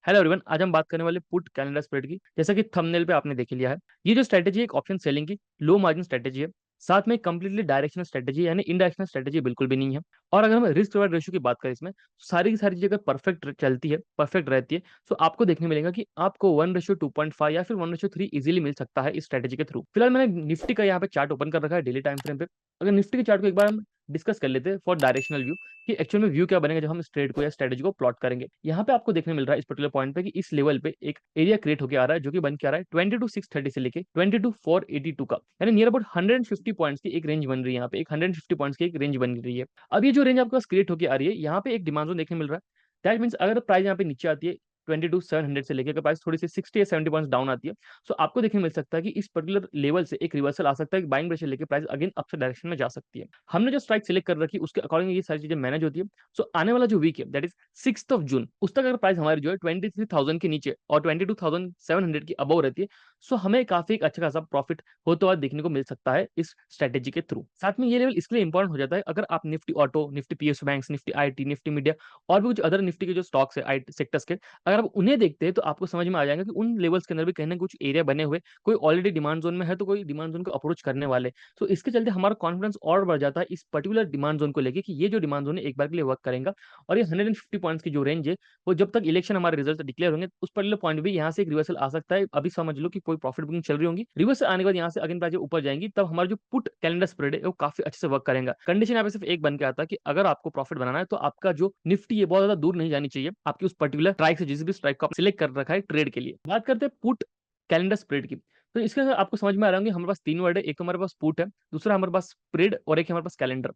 Hello everyone, आज हम बात करने वाले पुट कैलेंडर स्प्रेड की। जैसा कि थंबनेल पे आपने देख लिया है, ये जो स्ट्रेटेजी है एक ऑप्शन सेलिंग की लो मार्जिन स्ट्रेटेजी है। साथ में कंप्लीटली डायरेक्शनल स्ट्रेटेजी यानी इनडायरेक्शनल स्ट्रेटेजी बिल्कुल भी नहीं है। और अगर हम रिस्क रिवार्ड रेशियो की बात करें इसमें, तो सारी की सारी चीजें अगर परफेक्ट चलती है, परफेक्ट रहती है, तो आपको देखने मिलेगा कि आपको 1:2.5 या फिर 1:3 इजीली मिल सकता है इस स्ट्रेटेजी के थ्रू। फिलहाल मैंने निफ्टी का यहाँ पे चार्ट ओपन कर रखा है डेली टाइम फ्रेम पे। अगर निफ्टी के चार्ट को एक बार हम डिस्कस कर लेते हैं फॉर डायरेक्शनल व्यू कि एक्चुअल में व्यू क्या बनेगा जब हम इस ट्रेड को या स्ट्रेटेजी को प्लॉट करेंगे। यहाँ पे आपको देखने मिल रहा है इस पर्टिकुलर पॉइंट पे कि इस लेवल पे एक एरिया क्रिएट होकर आ रहा है जो कि बन के आ रहा है 22,630 से लेके 22,482 का, यानी नियर अबाउट 150 पॉइंट्स की एक रेंज बन रही है। यहाँ पे एक 150 पॉइंट्स की एक रेंज बन रही है। अब ये जो रेंज आपके पास क्रिएट होकर आ रही है, यहाँ पे एक डिमांड जोन देखने मिल रहा है। दैट मीन्स अगर प्राइस यहाँ पे नीचे आती है 22,700 से लेकर प्राइस थोड़ी सी 60 या 70 पॉइंट्स डाउन आती है, सो आपको देखने मिल सकता है कि इस पर्टिकुलर लेवल से एक रिवर्सल आ सकता है, बाइंग प्रेशर लेके प्राइस अगेन अप डायरेक्शन में जा सकती है। हमने जो स्ट्राइक सिलेक्ट कर रखी है उसके अकॉर्डिंग ये सारी चीजें मैनेज होती है। सो आने वाला जो वीक है दैट इज 6 जून, उस तक अगर प्राइस हमारी जो है 23,000 के नीचे और 22,700 की अबव रहती है, सो हमें काफी एक अच्छा खासा प्रॉफिट होते हुआ देखने को मिल सकता है इस स्ट्रेटेजी के थ्रू। साथ में ये लेवल इसलिए इंपॉर्टेंट हो जाता है अगर आप Nifty auto, Nifty PSU banks, Nifty IT, Nifty media और भी कुछ अदर निफ्टी के जो स्टॉक्स है आई सेक्टर्स के, अगर आप उन्हें देखते हैं तो आपको समझ में आ जाएगा कि उन लेवल्स के अंदर भी कहीं ना कुछ एरिया बने हुए, कोई ऑलरेडी डिमांड जोन में है तो कोई डिमांड जोन को अप्रोच करने वाले। तो इसके चलते हमारा कॉन्फिडेंस और बढ़ जाता है इस पर्टिकुलर डिमांड जोन को लेके कि ये जो डिमांड जोन है एक बार के लिए वर्क करेगा। और ये 150 पॉइंट्स की जो रेंज है, वो जब तक इलेक्शन हमारे रिजल्ट डिक्लेयर होंगे उस पर्टिकुलर पॉइंट भी यहाँ से एक रिवर्सल आ सकता है। अभी समझ लो कि कोई प्रॉफिट बुकिंग चल रही होगी, रिवर्सल आने के बाद यहाँ से अगेन प्राइस ऊपर जाएंगी, तब हमारा जो पुट कैलेंडर स्प्रेड है वो काफी अच्छे से वर्क करेगा। कंडीशन यहाँ पे सिर्फ एक बन के आता है कि अगर आपको प्रॉफिट बनाना है तो आपका जो निफ्टी है बहुत ज्यादा दूर नहीं जानी चाहिए आपकी उस पर्टिकुलर स्ट्राइक से, जिस भी स्ट्राइक को आप सिलेक्ट कर रखा है ट्रेड के लिए। बात करते हैं पुट कैलेंडर स्प्रेड की, तो इसके अंदर आपको समझ में आ रहा होंगे हमारे पास तीन वर्ड है। एक तो हमारे पास पुट है, दूसरा हमारे पास स्प्रेड और एक हमारे पास कैलेंडर।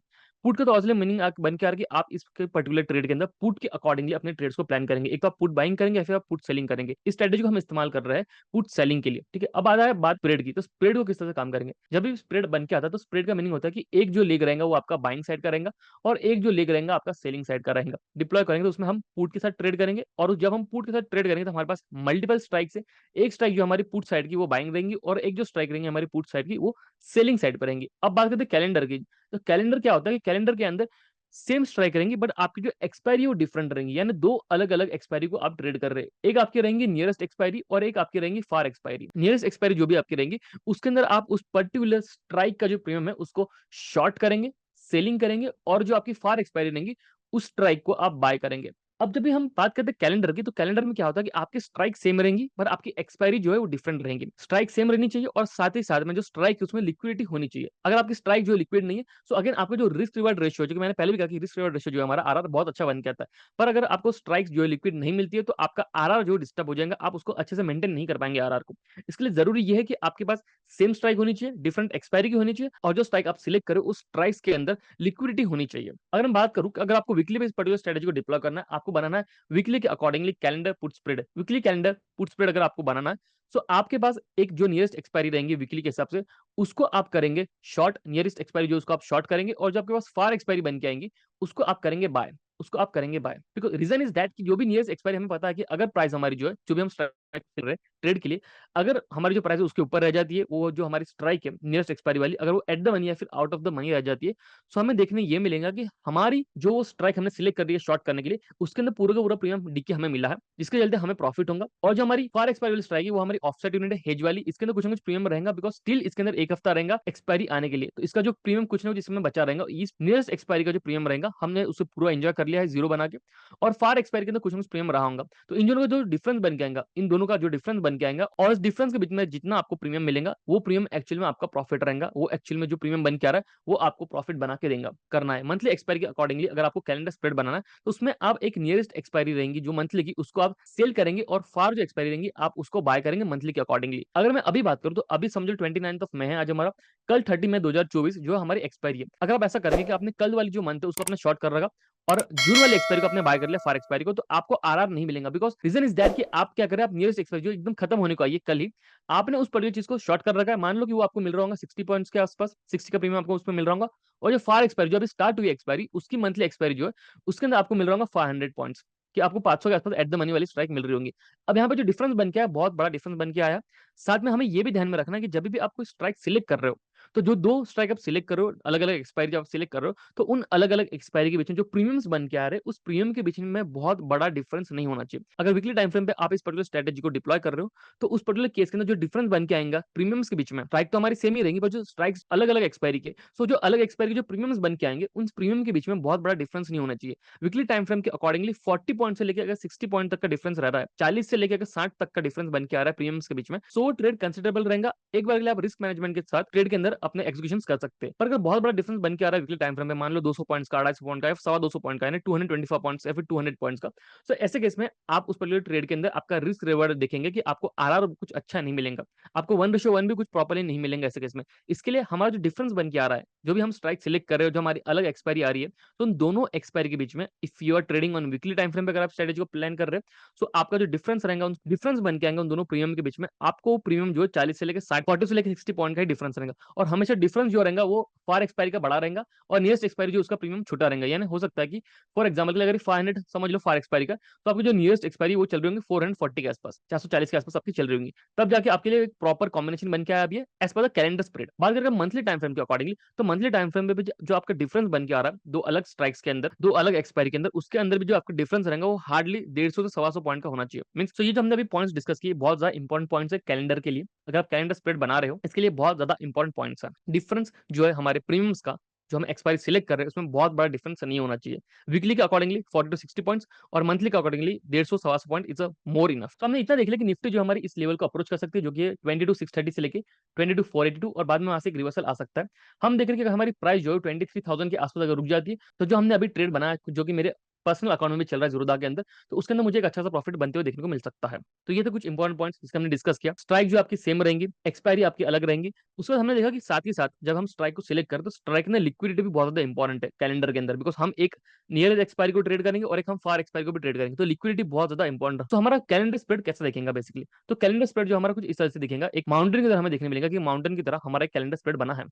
पुट का तो असली मीनिंग बन के आ रहा है कि आप इस पर्टिकुलर ट्रेड के अंदर पुट के अकॉर्डिंगली अपने ट्रेड्स को प्लान करेंगे। एक तो आप पुट बाइंग करेंगे या फिर आप पुट सेलिंग करेंगे। इस स्ट्रेटेजी को हम इस्तेमाल कर रहे हैं पुट सेलिंग के लिए, ठीक है। अब आ रहा है बात स्प्रेड की, तो स्प्रेड को किस तरह से काम करेंगे। जब भी स्प्रेड बन के आता है तो स्प्रेड का मीनिंग होता है कि एक जो लेग रहेगा वो आपका बाइंग साइड का रहेगा और एक जो लेग रहेगा आपका सेलिंग साइड का रहेगा। डिप्लॉय करेंगे तो उसमें हम पुट के साथ ट्रेड करेंगे, और जब हम पुट के साथ ट्रेड करेंगे तो हमारे पास मल्टीपल स्ट्राइक्स है। एक स्ट्राइक जो हमारी पुट साइड की वो बाइंग रहेंगी और एक जो स्ट्राइक रहेंगी हमारी पुट साइड की वो सेलिंग साइड पर रहेंगी। अब बात करते हैं कैलेंडर की, तो कैलेंडर क्या होता है कि कैलेंडर के अंदर सेम स्ट्राइक रहेंगी बट आपकी जो एक्सपायरी वो डिफरेंट रहेंगी, यानी दो अलग अलग एक्सपायरी को आप ट्रेड कर रहे हैं। एक आपकी रहेंगी नियरेस्ट एक्सपायरी और एक आपकी रहेंगी फार एक्सपायरी। नियरेस्ट एक्सपायरी जो भी आपकी रहेंगी उसके अंदर आप उस पर्टिकुलर स्ट्राइक का जो प्रीमियम है उसको शॉर्ट करेंगे, सेलिंग करेंगे, और जो आपकी फार एक्सपायरी रहेंगी उस स्ट्राइक को आप बाय करेंगे। अब जब भी हम बात करते हैं कैलेंडर की, तो कैलेंडर में क्या होता है कि आपकी स्ट्राइक सेम रहेंगी पर आपकी एक्सपायरी जो है वो डिफरेंट रहेंगी। स्ट्राइक सेम रहनी चाहिए और साथ ही साथ में जो स्ट्राइक है उसमें लिक्विडिटी होनी चाहिए। अगर आपकी स्ट्राइक जो लिक्विड नहीं है, सो अगेन आपका जो रिस्क रिवार्ड रेशियो, जो कि मैंने पहले भी कहा कि रिस्क रिवार्ड रेशियो जो है हमारा आरआर बहुत अच्छा बन के आता है, पर अगर आपको स्ट्राइक जो है लिक्विड नहीं मिलती है तो आपका आरआर जो डिस्टर्ब हो जाएगा, आप उसको अच्छे से मेंटेन नहीं कर पाएंगे आरआर को। इसके लिए जरूरी यह है कि आपके पास सेम स्ट्राइक होनी चाहिए, डिफरेंट एक्सपायरी की होनी चाहिए, और जो स्ट्राइक आप सिलेक्ट करें उस स्ट्राइक्स के अंदर लिक्विडिटी होनी चाहिए। अगर मैं बात करूं कि अगर आपको वीकली बेस पर्टिकुलर स्ट्रेटेजी को डिप्लॉय करना है, आपको बनाना है वीकली के accordingly calendar put spread. Weekly calendar put spread अगर आपको बनाना है, सो आपके पास एक जो नियरेस्ट एक्सपायरी रहेंगे वीकली के हिसाब से उसको आप करेंगे शॉर्ट, नियरेस्ट एक्सपायरी जो उसको आप शॉर्ट करेंगे, और जो आपके पास फार एक्सपायरी बन के आएंगी उसको आप करेंगे बाय। उसको आप करेंगे buy, because reason is that कि जो भी नियरेस्ट एक्सपायरी हमें पता है कि अगर प्राइस हमारी जो है, जो भी हम स्ट्राइक कर रहे हैं ट्रेड के लिए, अगर हमारी जो प्राइस है उसके ऊपर रह जाती है, वो जो हमारी स्ट्राइक है नियरेस्ट एक्सपायरी वाली, अगर वो एट द मनी या फिर आउट ऑफ द मनी रह जाती है, सो हमें देखने ये मिलेगा कि हमारी जो स्ट्राइक हमने सिलेक्ट कर दी है शॉर्ट करने के लिए उसके अंदर पूरा का पूरा प्रीमियम डीके हमें मिला है, जिसके चलते हमें प्रॉफिट होगा। और जो हमारी फार एक्सपायरी वाली स्ट्राइक है वो हमारी ऑफसेट यूनिट है हेज वाली, इसके अंदर कुछ ना कुछ प्रीमियम रहेगा बिकॉज स्टिल इसके अंदर एक हफ्ता रहेगा एक्सपायरी आने के लिए, तो इसका जो प्रीमियम कुछ ना कुछ इसमें बचा रहेगा। इस नियरेस्ट एक्सपायरी का जो प्रीमियम रहेगा हमने उसे पूरा एंजॉय कर लिया है जीरो बना के, और फार एक्सपायरी के अंदर कुछ ना कुछ प्रीमियम रहा होगा। तो इन दोनों का जो डिफरेंस बन के आएगा, इन दोनों का जो डिफरेंस बन के आएगा, और इस डिफरेंस के बीच में जितना आपको प्रीमियम मिलेगा वो प्रीमियम एक्चुअल में आपका प्रॉफिट रहेगा। वो एक्चुअल में जो प्रीमियम बन के आ रहा है वो आपको प्रॉफिट बना के देगा। करना है मंथली एक्सपायरी के अकॉर्डिंगली, अगर आपको कैलेंडर स्प्रेड बनाना है तो उसमें आप एक नियरेस्ट एक्सपायरी रहेंगी जो मंथली की उसको आप सेल करेंगे, और फार जो एक्सपायरी रहेंगी आप उसको बाय करेंगे मंथली के अकॉर्डिंगली। अगर मैं अभी बात करूं तो अभी समझो 29 मई है आज हमारा, कल 30 मई 2024 जो हमारी एक्सपायरी है। अगर आप ऐसा करेंगे कि आपने कल वाली जो मंथ है उसको अपने शॉर्ट कर रखा और जून वाली एक्सपायरी को आपने बाय कर लिया फार एक्सपायरी को, तो आपको आरआर नहीं मिलेगा। बिकॉज रीजन इज दैट कि आप क्या करें, आप नियरेस्ट एक्सपायरी जो एकदम खत्म होने को आई है कल ही, आपने उस पर्टिकुलर चीज को शॉर्ट कर रखा है। मान लो कि वो आपको मिल रहा होगा 60 पॉइंट्स के आसपास, 60 का प्रीमियम आपको उसमें मिल रहा होगा, और जो फार एक्सपायरी जो अभी स्टार्ट हुई एक्सपायरी उसकी मंथली एक्सपायरी जो है उसके अंदर आपको मिल रहा होगा 500 पॉइंट्स, कि आपको 500 के आसपास एट द मनी वाली स्ट्राइक मिल रही होंगी। अब यहाँ पे जो डिफरेंस बन के आया बहुत बड़ा डिफरेंस बन के आया। साथ में हमें ये भी ध्यान में रखना है कि जब भी आप कोई स्ट्राइक सिलेक्ट कर रहे हो तो जो 2 स्ट्राइक आप सिलेक्ट कर रहे हो, अलग-अलग एक्सपायरी जब आप सिलेक्ट कर रहे हो, तो उन अलग-अलग एक्सपायरी के बीच में जो प्रीमियम्स बन के आ रहे हैं, उस प्रीमियम के बीच में बहुत बड़ा डिफरेंस नहीं होना चाहिए। अगर वीकली टाइम फ्रेम पे आप इस पर्टिकुलर स्ट्रैटेजी को डिप्लॉय कर रहे हो, तो उस पर्टिकुलर केस के अंदर जो डिफरेंस बन के आएगा प्रीमियम्स के बीच में, स्ट्राइक तो हमारी सेम ही रहेंगी, पर जो स्ट्राइक्स अलग-अलग एक्सपायरी के, सो जो अलग एक्सपायरी के जो प्रीमियम्स बन के आएंगे, उन प्रीमियम के बीच में बहुत बड़ा डिफरेंस नहीं होना चाहिए। वीकली टाइम फ्रेम के अकॉर्डिंगली 40 पॉइंट से लेके अगर 60 पॉइंट तक का डिफरेंस रह रहा है, 40 से लेके अगर 60 तक का डिफरेंस बन के आ रहा है प्रीमियम्स के बीच में, सो ट्रेड कंसिडरेबल रहेगा। एक बार के लिए आप रिस्क मैनेजमेंट के साथ ट्रेड के अंदर अपने एग्जीक्यूशन कर सकते हैं। पर अगर बहुत बड़ा डिफरेंस बन के आ रहा है वीकली टाइम फ्रेम में, मान लो 200 पॉइंट्स का, 250 पॉइंट का, या 250 पॉइंट का, यानी 225 पॉइंट्स या फिर 200 पॉइंट्स का, तो ऐसे केस में आप उस पर्टिकुलर ट्रेड के अंदर आपका रिस्क रिवार्ड देखेंगे कि आपको आरआर कुछ अच्छा नहीं मिलेगा, आपको 1:1 भी कुछ प्रॉपर्ली नहीं मिलेंगे ऐसे केस में। इसके लिए हमारा जो डिफरेंस बन के आ रहा है, जो भी हम स्ट्राइक सिलेक्ट कर रहे हो, जो हमारी अलग एक्सपायरी आ रही है, तो उन दोनों एक्सपायरी के बीच में if you are trading on weekly time frame पे, अगर आप स्ट्रेटेजी को प्लान कर रहे हो, सो आपका जो डिफरेंस रहेगा, उन डिफरेंस बन के आएंगे उन दोनों प्रीमियम के बीच में, आपको प्रीमियम जो है 40 से लेकर 60, 40 से लेकर 60 पॉइंट का ही डिफरेंस रहेगा। और हमेशा डिफरेंस जो रहेगा वो फार एक्सपायरी का बड़ा रहेगा और नियरेस्ट एक्सपायरी जो उसका प्रीमियम छोटा रहेगा। यानी हो सकता है कि फॉर एग्जाम्पल अगर 500 समझ लो फार एक्सपायरी का, तो आपकी जो नियरेस्ट एक्सपायरी वो चल रही होंगी 440 के आसपास, 440 के आसपास आपकी चल रही होंगी, तब जाके आपके लिए एक प्रॉपर कॉम्बिनेशन बन के आया अभी as per the calendar spread. बात करें मंथली टाइम फ्रेम के अकॉर्डिंगली, तो मंथली टाइम फ्रेम में भी जो आपका डिफरेंस बन के आ रहा है दो अलग स्ट्राइक्स के अंदर, दो अलग एक्सपायरी के अंदर, उसके अंदर भी जो आपका डिफरेंस रहेगा वो हार्डली 150 से 125 पॉइंट का होना चाहिए। मींस तो ये जो हमने अभी पॉइंट्स डिस्कस किए बहुत ज्यादा इंपॉर्टेंट पॉइंट्स है कैलेंडर के लिए। अगर आप कैलेंडर स्प्रेड बना रहे हो, इसके लिए बहुत ज्यादा इंपॉर्टेंट पॉइंट्स है। डिफरेंस जो है हमारे प्रीमियम्स का, जो हम एक्सपायरी सिलेक्ट कर रहे हैं, उसमें बहुत बड़ा डिफरेंस नहीं होना चाहिए। वीकली के अकॉर्डिंगली 40 टू 60 पॉइंट्स और मंथली के accordingly 150 point is a more enough. तो हमने इतना देख लिया कि निफ्टी जो हमारी इस लेवल को अप्रोच कर सकती है, जो कि 22,630 से लेके 22,482, और बाद में वहां से एक रिवर्सल आ सकता है। हम देख रहे हैं कि हमारी प्राइस जो है 23,000 के आसपास अगर रुक जाती है, तो जो हमने अभी ट्रेड बनाया, जो कि मेरे पर्सनल अकाउंट में चल रहा है ज़ीरोधा के अंदर, तो उसके अंदर मुझे एक अच्छा सा प्रॉफिट बनते हुए देखने को मिल सकता है। तो ये थे कुछ इंपॉर्टेंट पॉइंट्स जिसके हमने डिस्कस किया। स्ट्राइक जो आपकी सेम रहेंगी, एक्सपायरी आपकी अलग रहेंगी। उसके बाद हमने देखा कि साथ ही साथ जब हम स्ट्राइक को सिलेक्ट करें, तो स्ट्राइक में लिक्विडिटी भी बहुत ज्यादा इंपॉर्टेंट है कैलेंडर के अंदर, बिकॉज हम एक नियर एक्सपायरी को ट्रेड करेंगे और एक हम फार एक्सपायरी को भी ट्रेड करेंगे, तो लिक्विडिटी बहुत ज्यादा इंपॉर्टेंट है। तो हमारा कैलेंडर स्प्रेड कैसे देखेगा बेसिकली, तो कैलेंडर स्प्रेड जो हमारा कुछ इस तरह से दिखेगा, एक माउंटेन की तरह हमें देखने मिलेगा कि माउंटेन की तरह हमारा एक कैलेंडर स्प्रेड बना है।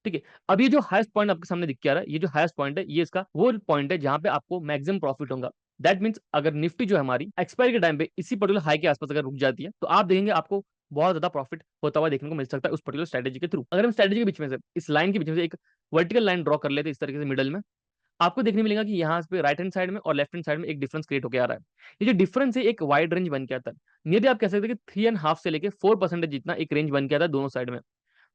ठीक है। अब ये जो हाईएस्ट पॉइंट आपके सामने दिख के आ रहा है, ये जो हाईएस्ट पॉइंट है, ये इसका वो पॉइंट है जहां पे आपको मैक्सिमम प्रॉफिट होगा। दैट मीन्स अगर निफ्टी जो है हमारी एक्सपायरी के टाइम पे इसी पर्टिकुलर हाई के आसपास अगर रुक जाती है, तो आप देखेंगे आपको बहुत ज्यादा प्रॉफिट होता हुआ देखने को मिल सकता है उस पर्टिकुलर स्ट्रेटेजी के थ्रू। अगर हम स्ट्रेटेजी के बीच में से, इस लाइन के बीच में से एक वर्टिकल लाइन ड्रॉ कर लेते हैं इस तरीके से मिडल में, आपको देखने मिलेगा कि यहाँ पे राइट हैंड साइड में और लेफ्ट हैंड साइड में एक डिफरेंस क्रिएट होकर आ रहा है। ये जो डिफरेंस है एक वाइड रेंज बन के आता है। यदि आप कह सकते हैं कि 3.5 से लेके 4% जितना एक रेंज बन के आता है दोनों साइड में।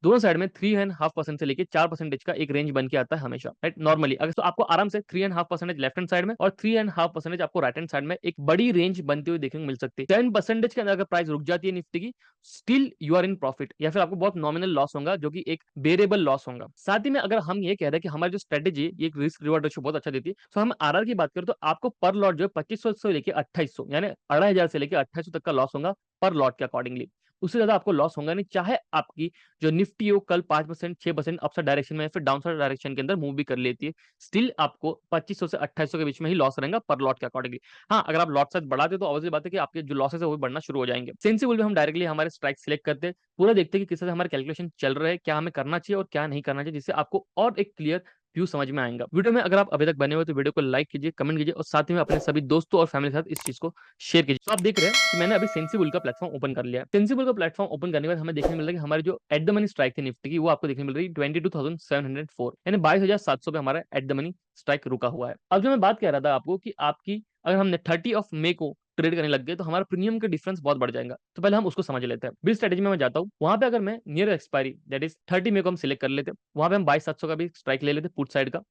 दोनों साइड में 3.5% से लेके 4% का एक रेंज बन के आता है हमेशा, राइट। नॉर्मली अगर तो आपको आराम से 3.5% लेफ्ट हैंड साइड में और 3.5% आपको राइट हैंड साइड में एक बड़ी रेंज बनती हुई देखने को मिल सकती है। 10% के अंदर अगर प्राइस रुक जाती है निफ्टी की, still you are in profit, या फिर आपको बहुत नॉमिनल लॉस होगा, जो कि एक बेरेबल लॉस होगा। साथ ही में अगर हम ये कह रहे हैं कि हमारी जो स्ट्रेटेजी ये एक रिस्क रिवॉर्ड रेशियो बहुत अच्छा देती है, तो हम आरआर की बात करें तो आपको पर लॉट जो है 2500 से लेके 2800, यानी 2,500 से लेके 2800 तक का लॉस होगा पर लॉट के अकॉर्डिंगली। उससे ज्यादा आपको लॉस होगा नहीं, चाहे आपकी जो निफ्टी हो कल 5% 6% अपसाइड डायरेक्शन में या फिर डाउनसाइड डायरेक्शन के अंदर मूव भी कर लेती है, स्टिल आपको 2500 से 2800 के बीच में ही लॉस रहेगा पर लॉट के अकॉर्डिंगली। हाँ, अगर आप लॉट साइज बढ़ाते तो ऑब्वियसली बात है कि आपके जो लॉसेस है वो भी बढ़ना शुरू हो जाएंगे। सेंसिबल भी हम डायरेक्टली हमारे स्ट्राइक सिलेक्ट करते हैं, पूरा देखते हैं कि किस तरह से हमारे कैलकुलेशन चल रहे हैं, क्या हमें करना चाहिए और क्या नहीं करना चाहिए, जिससे आपको और एक क्लियर व्यू समझ में आएगा। वीडियो में अगर आप अभी तक बने हुए तो वीडियो को लाइक कीजिए, कमेंट कीजिए और साथ ही में अपने सभी दोस्तों और फैमिली के साथ इस चीज को शेयर कीजिए। तो आप देख रहे हैं कि मैंने अभी सेंसिबल का प्लेटफॉर्म ओपन कर लिया है। सेंसिबल का प्लेटफॉर्म ओपन करने के बाद हमें देखने मिल रहा है कि हमारी जो एट द मनी स्ट्राइक थी निफ्टी की, वो आपको देखने मिल रही है 22,704, यानी 22,700 पे हमारा एट द मनी स्ट्राइक रुका हुआ है। अब जो मैं बात कह रहा था आपको कि आपकी अगर हमने 30 मई को ट्रेड करने लग गए तो हमारा प्रीमियम का डिफरेंस बहुत बढ़ जाएगा। तो पहले हम उसको समझ लेते हैं। बिल स्ट्रेटेजी में मैं जाता हूँ, वहां पे अगर मैं नियर एक्सपायरी दैट इज 30 मई को हम सिलेक्ट कर लेते, वहां पे हम 22,700 का भी स्ट्राइक ले लेते पुट साइड का।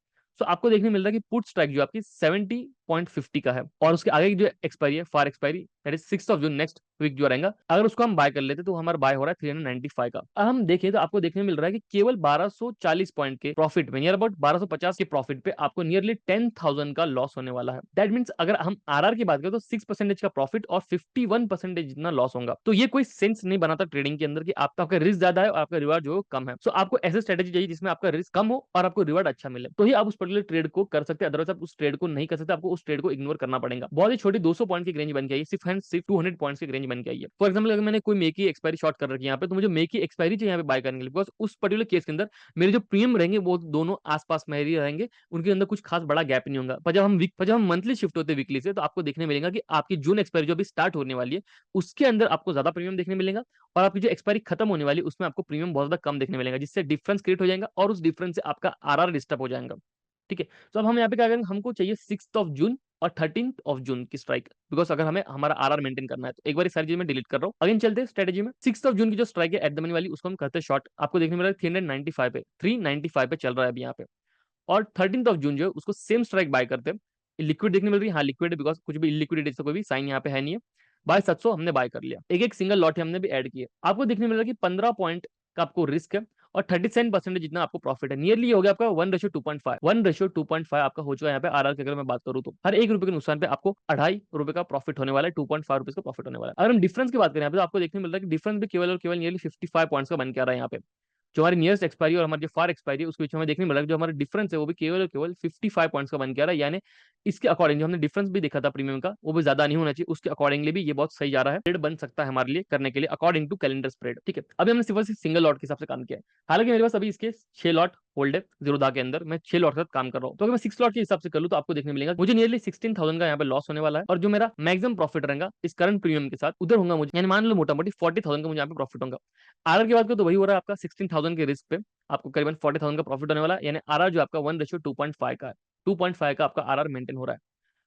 तो आपको देखने मिल रहा है कि पुट स्ट्राइक जो आपकी 70.50 का है, और उसके आगे की जो एक्सपायरी है for expiry that is 6 June next week जो रहेगा, अगर उसको हम बाय कर लेते तो हमारा बाय हो रहा है 395 का। अब हम देखें तो आपको देखने मिल रहा है कि केवल 1240 पॉइंट के प्रॉफिट में, नियर अबाउट 1250 के प्रॉफिट पे आपको नियरली 10,000 का लॉस होने वाला है। दैट मीन्स अगर हम आरआर की बात करें तो 6% का प्रॉफिट और 51% जितना लॉस होगा। तो ये कोई सेंस नहीं बनाता ट्रेडिंग के अंदर कि आपका रिस्क ज्यादा है और आपका रिवार्ड जो कम है। सो आपको ऐसी स्ट्रेटेजी चाहिए जिसमें आपका रिस्क कम हो और आपको रिवार्ड अच्छा मिले, तो ही आप उस पर्टिकुलर ट्रेड को कर सकते हैं। अदरवाइज आप उस ट्रेड को नहीं कर सकते, आपको उस ट्रेड को इग्नोर करना पड़ेगा। बहुत ही छोटी 200 पॉइंट की रेंज बन के आई है, सिर्फ एंड सिर्फ 200 पॉइंट्स की रेंज बन के आई है। फॉर एग्जाम्पल अगर मैंने कोई मे की एक्सपायरी शॉर्ट कर रखी है यहाँ पे, तो मुझे मे की एक्सपायरी चाहिए यहाँ पे बाय करने के लिए, बिकॉज उस पर्टिकुलर केस के अंदर मेरे जो प्रीमियम रहेंगे वो दोनों आसपास में ही रहेंगे, उनके अंदर कुछ खास बड़ा गैप नहीं होगा। पर जब हम मंथली शिफ्ट होते हैं वीकली से, तो आपको देखने मिलेगा कि आपकी जून एक्सपायरी जो अभी स्टार्ट होने वाली है उसके अंदर आपको ज्यादा प्रीमियम देखने मिलेगा, और आपकी जो एक्सपायरी खत्म होने वाली है उसमें आपको प्रीमियम बहुत ज्यादा कम देखने मिलेगा, जिससे डिफरेंस क्रिएट हो जाएगा और उस डिफरेंस से आपका आरआर डिस्टर्ब हो जाएगा। ठीक है, तो अब हम यहाँ पे क्या करेंगे, हमको चाहिए 6 जून और 13 जून की स्ट्राइक, बिकॉज अगर हमें हमारा आरआर मेंटेन करना है। तो एक बार सारी चीज में डिलीट कर रहा हूँ, अगेन चलते हैं स्ट्रेटेजी में। 6 जून की जो स्ट्राइक है एट द मनी वाली, उसको हम करते हैं शॉर्ट। आपको देखने मिला 395 पे, 395 पे चल रहा है अभी यहाँ पे। और 13 जून जो है उसको सेम स्ट्राइक बाय करते हैं। लिक्विड देखने मिल रही है, हाँ लिक्विड है, बिकॉज कुछ भी इलिक्विड जैसा कोई भी साइन यहाँ पे है नहीं है। बाय 700 हमने बाय कर लिया, एक एक सिंगल लॉट हमने भी ऐड किया। आपको देखने मिल रहा है कि 15 पॉइंट का आपको रिस्क है और 37% जितना आपको प्रॉफिट है। नियरली हो गया आपका 1:2.5, 1:2.5 आपका हो चुका है यहाँ पे आरआर की। अगर मैं बात करूँ तो हर एक रुपए के नुकसान पे आपको 2.5 रुपए का प्रॉफिट होने वाला है, 2.5 रुपीज का प्रॉफिट होने वाला है। अगर हम डिफरेंस की बात करें यहाँ पे, तो आपको देखने मिल रहा है कि डिफरेंस भी केवल और केवल नियरली 55 पॉइंट्स का बन के आ रहा है यहाँ पे। जो हमारी नियरेस्ट एक्सपायरी और हमारी जो फार एक्सपायरी है उसके बीच हमें देखने मिल रहा है जो हमारा डिफरेंस है वो भी केवल और केवल 55 पॉइंट्स का बन के आ रहा है। यानी इसके अकॉर्डिंग जो हमने डिफरेंस भी देखा था प्रीमियम का, वो भी ज्यादा नहीं होना चाहिए, उसके अकॉर्डिंगली भी ये बहुत सही जा रहा है। ट्रेड बन सकता है हमारे लिए करने के लिए अकॉर्डिंग टू कैलेंडर स्प्रेड। ठीक है, अभी हमने सिर्फ सिंगल लॉट के हिसाब से काम किया है। हालांकि मेरे पास अभी इसके 6 लॉट होल्ड है जीरोधा के अंदर, मैं 6 लॉट के साथ काम कर रहा हूँ। तो अगर मैं 6 लॉट के हिसाब से कर लूँ तो आपको देखने मिलेगा मुझे नियरली 16,000 का यहाँ पे लॉस होने वाला है, और जो मेरा मैक्सिमम प्रॉफिट रहेगा इस करंट प्रीमियम के साथ उधर होगा मुझे, यानी मान लो मोटा मोटी 40,000 का मुझे यहाँ पे प्रॉफिट होगा। आरआर की बात करो तो वही हो रहा है आपका 16,000 के रिस्क पे आपको करीबन 40,000 का प्रॉफिट होने वाला है, यानी आरआर जो आपका 1:2.5 का है, 2.5 का आपका आरआर मेंटेन हो रहा है।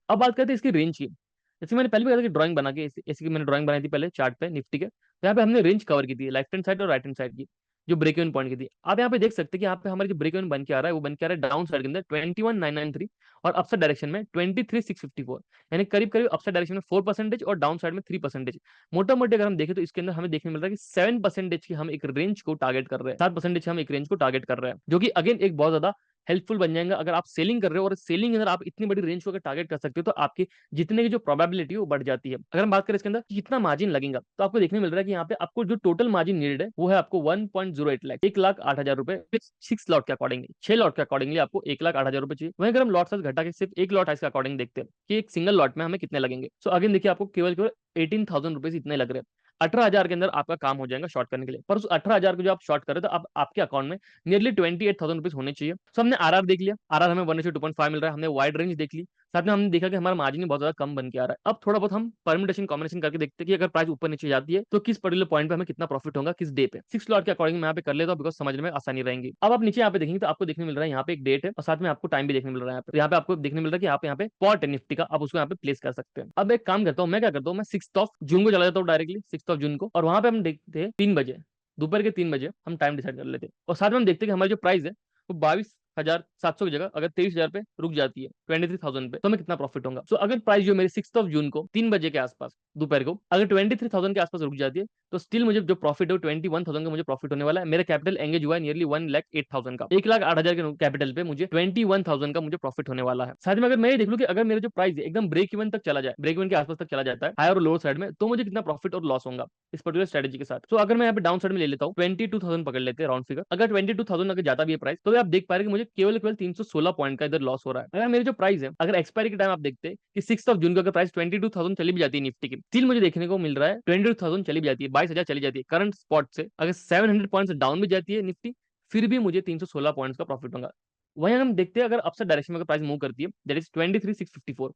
अब बात करते हैं इसकी रेंज की। जैसे मैंने पहले भी कहा था कि ड्राइंग बना के ऐसी की मैंने ड्राइंग बनाई थी पहले चार्ट पे निफ्टी के, तो यहाँ पे हमने रेंज कवर की थी लेफ्ट हैंड साइड और राइट हैंड साइड की, जो ब्रेक इवन पॉइंट की थी। आप यहाँ पे देख सकते हैं कि यहाँ पे हमारे जो ब्रेक इवन बन के आ रहा है वो बन के आ रहा है डाउन साइड के अंदर 21,993 और अपसाइड डायरेक्शन में 23,654, यानी करीब करीब अपसाइड डायरेक्शन में 4% और डाउन साइड में 3%। मोटा मोटी अगर हम देखें तो इसके अंदर हमें देखने मिल रहा है कि 7% की हम एक रेंज को टारगेट कर रहे हैं, 7% हम एक रेंज को टारगेट कर रहे हैं, जो कि अगेन एक बहुत ज्यादा हेल्पफुल बन जाएगा अगर आप सेलिंग कर रहे हो। और सेलिंग के अंदर आप इतनी बड़ी रेंज को अगर टारगेट कर सकते हो तो आपकी जितने की जो प्रोबेबिलिटी है वो बढ़ जाती है। अगर हम बात करें इसके अंदर कितना मार्जिन लगेगा, तो आपको देखने मिल रहा है कि यहाँ पे आपको जो टोटल मार्जिन नीडेड है वो है आपको 1.08 लाख, 1,08,000 रुपए 6 लॉट के अकॉर्डिंगली, 6 लॉट के अकॉर्डिंगली आपको 1,08,000 रुपए चाहिए। वहीं अगर हम लॉट साइज घटा के सिर्फ एक लॉट साइज के अकॉर्डिंग देखते हैं कि एक सिंगल लॉट में हमें कितने लगेंगे, सो अगेन देखिए आपको केवल केवल 18,000 रुपीज इतने लग रहे हैं। 18,000 के अंदर आपका काम हो जाएगा शॉर्ट करने के लिए। पर उस 18,000 को जो आप शॉर्ट कर रहे हो तो अब आपके अकाउंट में नियरली 28,000 रुपीज होने चाहिए। सो हमने आरआर देख लिया, आरआर हमें 1:2.5 मिल रहा है, हमने वाइड रेंज देख ली, साथ में हमने देखा कि हमारा मार्जिन बहुत ज्यादा कम बन के आ रहा है। अब थोड़ा बहुत हम परमिटेशन कॉम्बिनेशन करके देखते हैं कि अगर प्राइस ऊपर नीचे जाती है तो किस पर्टिकुलर पॉइंट पे हमें कितना प्रॉफिट होगा किस डे पे। 6 लॉट के अकॉर्डिंग मैं यहाँ पे कर लेता हूँ बिकॉज समझने में आसानी रहेगी। अब आप नीचे यहाँ पे देखेंगे तो आपको देखने मिल रहा है यहाँ पे एक डेट है और साथ में आपको टाइम भी देखने मिल रहा है। यहाँ पे आपको देखने मिल रहा है कि आप यहाँ पे पॉट है निफ्टी का, आप उसको यहाँ पे प्लेस कर सकते हैं। अब एक काम करता हूँ, मैं क्या करता हूँ, मैं 6 जून को चला जाता हूँ डायरेक्टली 6 जून को, और वहां पे हम देखते हैं 3 बजे, दोपहर के 3 बजे हम टाइम डिसाइड कर लेते हैं। और साथ में हम देखते हैं कि हमारी जो प्राइस है वो 22,700 की जगह अगर 23,000 पे रुक जाती है 23,000 पे, तो हमें कितना प्रॉफिट होगा। सो अगर प्राइस जो मेरे 6 जून को 3 बजे के आसपास दोपहर को अगर 23,000 के आसपास रुक जाती है तो स्टिल मुझे जो प्रॉफिट है वो 21,000 का मुझे प्रॉफिट होने वाला है। मेरा कैपिटल एंगेज हुआ है नियरली 1,08,000 का, 1,08,000 के कैपिटल पे मुझे 21,000 का मुझे प्रॉफिट होने वाला है। साथ में अगर मैं ये देख लूं कि अगर मेरा जो प्राइस है एकदम ब्रेक इवन तक चला जाए, ब्रेक इवन के आसपास तक चला जाता है हायर और लोअर साइड में, तो मुझे कितना प्रॉफिट और लॉस होगा इस पर्टिकुलर स्ट्रेटेजी के साथ। तो अगर मैं यहाँ पे डाउन साइड में ले लेता हूँ 22,000 पकड़ लेते हैं राउंड फिगर, अगर 22,000 अगर जाता भी है प्राइस तो आप देख पा रहे हैं कि मुझे केवल केवल 316 पॉइंट का इधर लॉस हो रहा है। अगर मेरी जो प्राइस है अगर एक्सपायरी के टाइम आप देखते हैं कि 6 जून को अगर प्राइस 22,000 चली भी जाती है निफ्टी की, स्टिल मुझे देखने को मिल रहा है 22,000 चली भी जाती है, 22,000 चली जाती है करंट स्पॉट से, अगर 700 पॉइंट्स डाउन भी जाती है निफ्टी फिर भी मुझे 316 पॉइंट्स का प्रॉफिट होगा। वहीं हम देखते हैं अगर अपसाइड डायरेक्शन में अगर प्राइस मूव करती है दैट इज 23,654,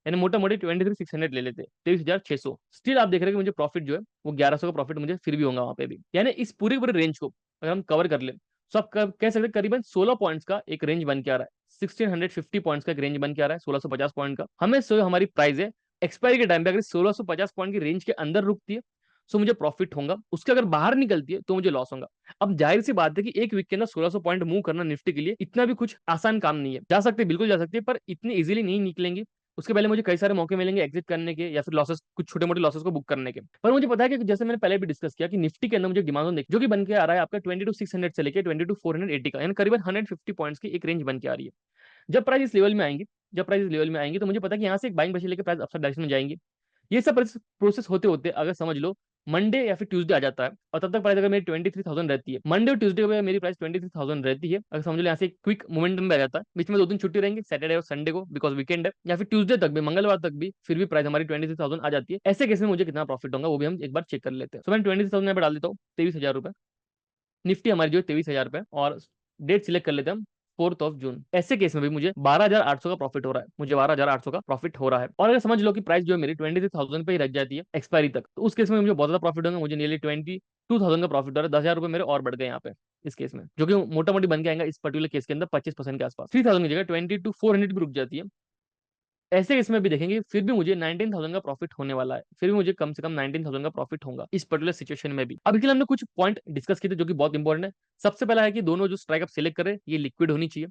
यानी मोटा मोटी 23,600 ले लेते हैं, 23,600, स्टिल आप देख रहे हैं कि मुझे प्रॉफिट जो है वो 1,100 का प्रॉफिट मुझे फिर भी होगा वहां पे भी। यानी इस पूरी पूरी रेंज को अगर हम कवर कर ले तो आप कह सकते हैं करीबन 16 पॉइंट्स का एक रेंज बन के आ रहा है, 1650 पॉइंट्स का एक रेंज बन के आ रहा है, 1650 पॉइंट का। हमें सो हमारी प्राइस है एक्सपायरी के टाइम पे अगर 1650 पॉइंट की रेंज के अंदर रुकती है सो मुझे प्रॉफिट होगा, उसके अगर बाहर निकलती है तो मुझे लॉस होगा। अब जाहिर सी बात है कि एक वीक के अंदर 1600 पॉइंट मूव करना निफ्टी के लिए इतना भी कुछ आसान काम नहीं है। जा सकते हैं, बिल्कुल जा सकते हैं, पर इतनी इजीली नहीं निकलेंगे। उसके पहले मुझे कई सारे मौके मिलेंगे एग्जिट करने के या फिर लॉसेस कुछ छोटे मोटे लॉसेस को बुक करने के। पर मुझे पता है कि जैसे मैंने पहले भी डिस्कस किया कि निफ्टी के अंदर मुझे डिमांड जोन जो कि बन के आ रहा है आपका 22,600 से लेकर 22,480 का, यानी करीबन 150 पॉइंट्स की एक रेंज बन के आ रही है। जब प्राइस इस लेवल में आएंगी, जब प्राइस इस लेवल में आएंगी तो मुझे पता है कि यहाँ से एक बाइंग प्रेशर लेकर प्राइस अपसाइड डायरेक्शन में जाएंगे। ये सब प्रोसेस होते होते अगर समझ लो मंडे या फिर ट्यूसडे आ जाता है और तब तक प्राइस अगर मेरी 23,000 रहती है, मंडे और ट्यूसडे को मेरी प्राइस 23,000 रहती है, अगर समझ लो यहाँ से क्विक मोमेंटम में आ जाता है, बीच में 2 दिन छुट्टी रहेंगे, सैटरडे और संडे को बिकॉज वीकेंड है, या फिर ट्यूसडे तक भी, मंगलवार तक भी, फिर भी प्राइस हमारी 23,000 आ जाती है। ऐसे केस में मुझे कितना प्रॉफिट होगा वो भी हम एक बार चेक कर लेते हैं। तो मैंने 23,000 यहाँ पे डाल देता हूँ, 23,000 रुपए। निफ्टी हमारी जो है 23,000 पे, और डेट सिलेक्ट कर लेते हैं हम 4 जून। ऐसे केस में भी मुझे 12,800 का प्रॉफिट हो रहा है, मुझे 12,800 का प्रॉफिट हो रहा है। और अगर समझ लो कि प्राइस जो है मेरी 23,000 पे ही रख जाती है एक्सपायरी तक, तो उस केस में मुझे बहुत ज्यादा प्रॉफिट होगा, मुझे नियरली 22,000 का प्रॉफिट हो रहा है। 10,000 रुपए मेरे और बढ़ गए यहाँ पे इस केस में, जो कि मोटा मोटी बन के आएगा इस पर्टिकुलर केस के अंदर 25% के आसपास। 3,000 की जगह 22,400 भी रुक जाती है। ऐसे इसमें भी देखेंगे फिर भी मुझे 19,000 का प्रॉफिट होने वाला है, फिर भी मुझे कम से कम 19,000 का प्रॉफिट होगा इस पर्टिकुलर सिचुएशन में भी। अभी के लिए हमने कुछ पॉइंट डिस्कस किए थे जो कि बहुत इंपॉर्टेंट है। सबसे पहला है कि दोनों जो स्ट्राइक आप सिलेक्ट कर रहे हैं ये लिक्विड होनी चाहिए।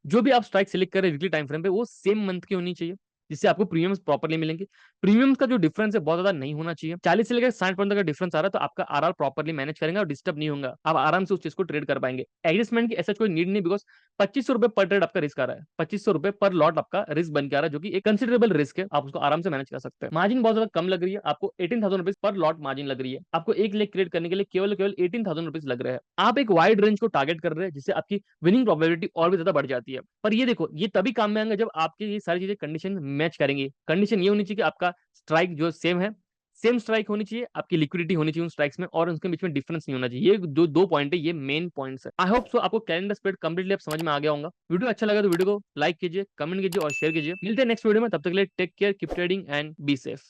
जो भी आप स्ट्राइक सिलेक्ट कर रहे हैं वीकली टाइम फ्रेम पे वो सेम मंथ की होनी चाहिए, जिससे आपको प्रीमियम्स प्रॉपर्ली मिलेंगे। प्रीमियम्स का जो डिफरेंस है बहुत ज्यादा नहीं होना चाहिए। 40 से लेकर 60% का डिफरेंस आ रहा है तो आपका आरआर प्रॉपर्ली मैनेज करेंगे और डिस्टर्ब नहीं होगा, आप आराम से उस चीज को ट्रेड कर पाएंगे। एडजस्टमेंट की ऐसा कोई नीड नहीं, बिकॉज 2500 रुपए पर ट्रेड आपका रिस्क आ रहा है, 2500 रुपए पर लॉट आपका रिस्क बन के आ रहा है, जो कि एक कंसिडरेबल रिस्क है, आप उसको आराम से मैनेज कर सकते हैं। मार्जिन बहुत ज्यादा कम लग रही है आपको, 18,000 रुपीज पर लॉट मार्जिन लग रही है आपको। 1 लाख क्रिएट करने के लिए केवल केवल 18,000 रुपीज लग रहे हैं। आप एक वाइड रेंज को टारगेट कर रहे हैं जिससे आपकी विनिंग प्रोबेबिलिटी और भी ज्यादा बढ़ जाती है। पर ये देखो ये तभी काम में आएंगे जब आपकी ये सारी चीजें कंडीशन मैच करेंगी। कंडीशन ये होनी चाहिए कि आपका स्ट्राइक जो सेम है, सेम स्ट्राइक होनी चाहिए, आपकी लिक्विडिटी होनी चाहिए उन स्ट्राइक्स में, और उनके बीच में डिफरेंस नहीं होना चाहिए। ये जो दो पॉइंट है ये मेन पॉइंट्स है। आई होप सो आपको कैलेंडर स्प्रेड कंप्लीटली आप समझ में आ गया होगा। वीडियो अच्छा लगा तो वीडियो को लाइक कीजिए, कमेंट कीजिए और शेयर कीजिए। मिलते हैं नेक्स्ट वीडियो में, तब तक के लिए take care, keep trading and be safe.